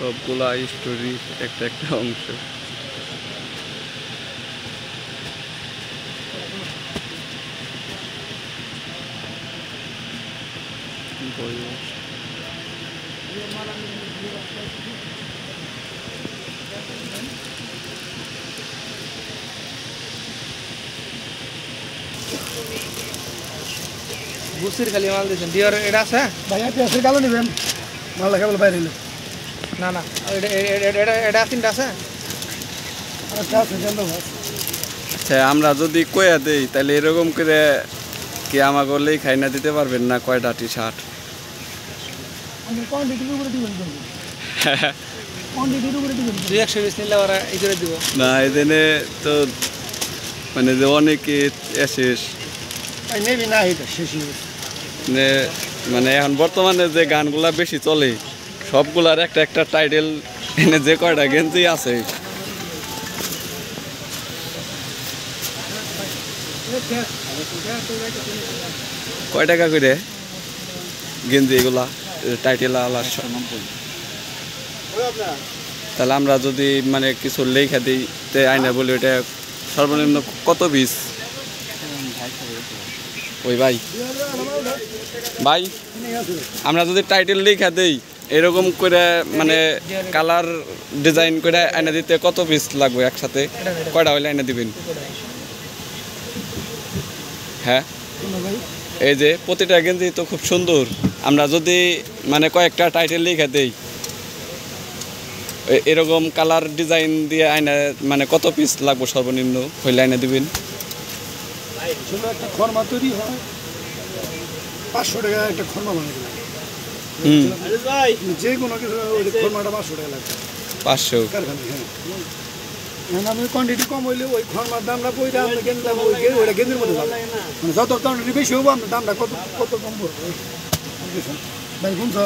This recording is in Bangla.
সবগুলা স্টোরি একটা একটা অংশ। বয়স বুসির খালি মাল দিয়েছেন ডিওর এটা আছে ভাইয়া পেঁয়াজের কালো নেবেন মাল লেখা বলে বাইরে এলো না না এটা তিনটা আছে আচ্ছা আছে জানবো আচ্ছা, আমরা যদি কয়া দেই তাহলে এরকম করে কি আমা করলেই খাই না দিতে পারবেন না কয়টা টি শার্ট? আমি কোয়ান্টিটির উপরে দিবেন কোয়ান্টিটির উপরে দিবেন 220 নিলে ওরা এই করে দিব না এদিনে তো মানে যে অনেকে এসেস ভাই নেবি না এটা শেষ মানে এখন বর্তমানে যে গানগুলা বেশি চলে সবগুলার একটা একটা টাইটেল এনে যে কয়টা গেঞ্জি আছে কয় টাকা করে গেঞ্জি এগুলা টাইটেল আলার? তাহলে আমরা যদি মানে কিছু লেখা দিই তে আইনা বলি ওটা সর্বনিম্ন কত পিস? ওই ভাই ভাই আমরা যদি টাইটেল লেখা দেই এরকম করে মানে কালার ডিজাইন করে আইনা দিতে কত পিস লাগবে একসাথে? কয়টা হইলে আইনা দিবেন? হ্যাঁ এই যে প্রতিটা গেঞ্জি তো খুব সুন্দর, আমরা যদি মানে কয়েকটা টাইটেল লিখে দেই এরকম কালার ডিজাইন দিয়ে আইনা মানে কত পিস লাগবে সর্বনিম্ন হইলে আইনা দিবেন? একটা খরমা তৈরি হয় 500 টাকা একটা খরমা বানাই দিলাম যে কোনো কিছু খরমাটা 500 টাকা লাগবে 500 কারখানা। হ্যাঁ আমি কোয়ান্টিটি কম হইলে ওই খরমার দামটা বইটা আমরা গেঞ্জি দাম ওইটা গেঞ্জির মধ্যে যাবে মানে যত কোয়ান্টিটি বেশি হবো আপনার দামটা কত কত কম পড়বে ভাই বুঝছো।